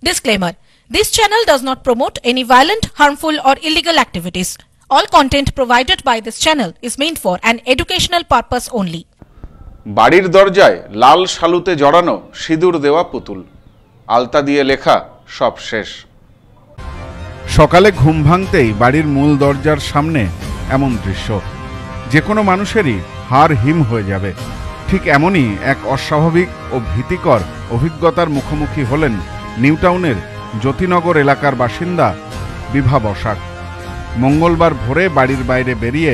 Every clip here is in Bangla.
Disclaimer: This channel does not promote any violent, harmful, or illegal activities. All content provided by this channel is meant for an educational purpose only. বাড়ির দরজায় লাল শালুতে জড়ানো সিঁদুর দেওয়া পুতুল, আলতা দিয়ে লেখা সব শেষ। সকালে ঘুম ভাঙতেই বাড়ির মূল দরজার সামনে এমন দৃশ্য যে কোনো মানুষেরই হাড় হিম হয়ে যাবে। ঠিক এমনই এক অস্বাভাবিক ও ভীতিকর অভিজ্ঞতার মুখোমুখি হলেন নিউটাউনের জ্যোতিনগর এলাকার বাসিন্দা বিভা বসাক। মঙ্গলবার ভোরে বাড়ির বাইরে বেরিয়ে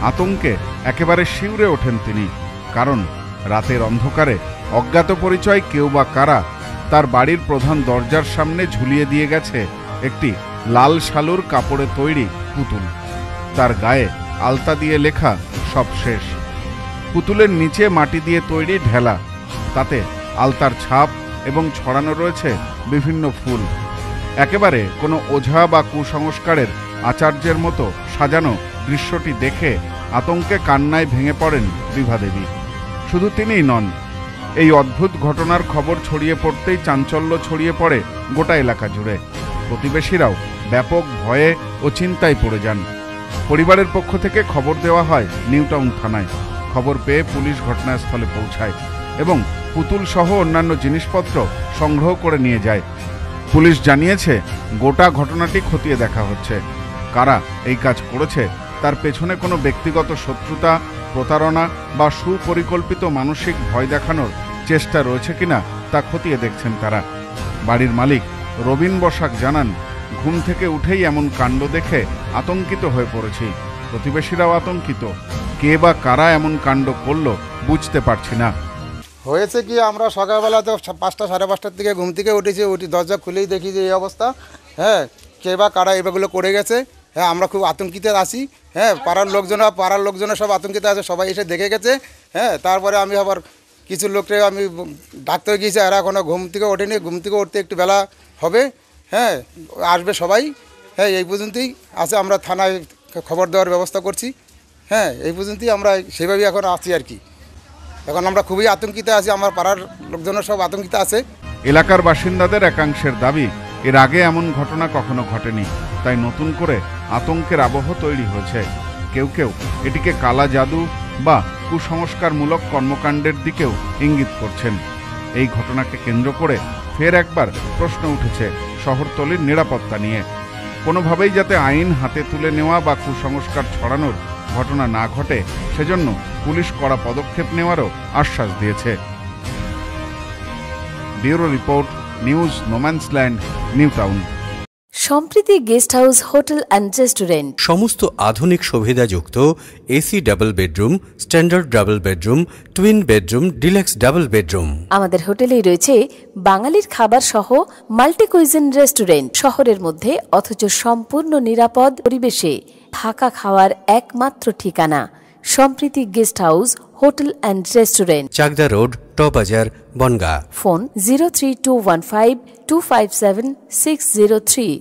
আতঙ্কে একেবারে শিউরে ওঠেন তিনি, কারণ রাতের অন্ধকারে অজ্ঞাত পরিচয় কেউ বা কারা তার বাড়ির প্রধান দরজার সামনে ঝুলিয়ে দিয়ে গেছে একটি লাল শালুর কাপড়ে তৈরি পুতুল। তার গায়ে আলতা দিয়ে লেখা সব শেষ। পুতুলের নিচে মাটি দিয়ে তৈরি ঢেলা, তাতে আলতার ছাপ এবং ছড়ানো রয়েছে বিভিন্ন ফুল। একেবারে কোনো ওঝা বা কুসংস্কারের আচার্যের মতো সাজানো দৃশ্যটি দেখে আতঙ্কে কান্নায় ভেঙে পড়েন বিভা দেবী। শুধু তিনিই নন, এই অদ্ভুত ঘটনার খবর ছড়িয়ে পড়তেই চাঞ্চল্য ছড়িয়ে পড়ে গোটা এলাকা জুড়ে। প্রতিবেশীরাও ব্যাপক ভয়ে ও চিন্তায় পড়ে যান। পরিবারের পক্ষ থেকে খবর দেওয়া হয় নিউটাউন থানায়। খবর পেয়ে পুলিশ ঘটনাস্থলে পৌঁছায় এবং পুতুল সহ অন্যান্য জিনিসপত্র সংগ্রহ করে নিয়ে যায়। পুলিশ জানিয়েছে গোটা ঘটনাটি খতিয়ে দেখা হচ্ছে। কারা এই কাজ করেছে তার পেছনে কোনো ব্যক্তিগত শত্রুতা, প্রতারণা বা সুপরিকল্পিত মানসিক ভয় দেখানোর চেষ্টা রয়েছে কিনা তা খতিয়ে দেখছেন তারা। বাড়ির মালিক রবিন বসাক জানান, ঘুম থেকে উঠেই এমন কাণ্ড দেখে আতঙ্কিত হয়ে পড়েছি। প্রতিবেশীরাও আতঙ্কিত। কে বা কারা এমন কাণ্ড করলো বুঝতে পারছি না। হয়েছে কি, আমরা সকালবেলা তো 5টা সাড়ে 5টার দিকে ঘুম থেকে উঠেছি, দরজা খুলেই দেখি যে এই অবস্থা। হ্যাঁ, কে বা কারা এগুলো করে গেছে। হ্যাঁ, আমরা খুব আতঙ্কিত আছি। হ্যাঁ, পাড়ার লোকজনরা সব আতঙ্কিত আছে, সবাই এসে দেখে গেছে। হ্যাঁ, তারপরে আমি আবার কিছু লোককে আমি ডাক্তার গিয়েছি, এরা এখনও ঘুম থেকে ওঠেনি। ঘুম থেকে উঠতে একটু বেলা হবে। হ্যাঁ, আসবে সবাই। হ্যাঁ, এই পর্যন্তই আছে। আমরা থানায় খবর দেওয়ার ব্যবস্থা করছি। হ্যাঁ, এই পর্যন্তই আমরা সেভাবেই এখন আছি আর কি। এখন আমরা খুবই আতঙ্কিত আছি, আমার পাড়ার লোকজনের সব আতঙ্কিত আছে। এলাকার বাসিন্দাদের একাংশের দাবি, এর আগে এমন ঘটনা কখনো ঘটেনি, তাই নতুন করে আতঙ্কের আবহ তৈরি হয়েছে। কেউ কেউ এটিকে কালা জাদু বা কুসংস্কারমূলক কর্মকাণ্ডের দিকেও ইঙ্গিত করছেন। এই ঘটনাকে কেন্দ্র করে ফের একবার প্রশ্ন উঠেছে শহরতলির নিরাপত্তা নিয়ে। কোনোভাবেই যাতে আইন হাতে তুলে নেওয়া বা কুসংস্কার ছড়ানোর ঘটনা না ঘটে, সেজন্য পুলিশ কড়া পদক্ষেপ নেওয়ারও আশ্বাস দিয়েছে। Bureau report, news no man's land, New Town. Sampriti guest house, hotel and restaurant. সমস্ত আধুনিক সুবিধাযুক্ত AC double bedroom, standard double bedroom, twin bedroom, deluxe double bedroom. আমাদের হোটেলেই রয়েছে বাঙালির খাবার সহ মাল্টি কুইজিন রেস্টুরেন্ট। শহরের মধ্যে অথচ সম্পূর্ণ নিরাপদ পরিবেশে থাকা খাওয়ার একমাত্র ঠিকানা Sampriti guest house, hotel and restaurant, Chakdah road, টবাজার, বনগাঁ। ফোন 03215257603।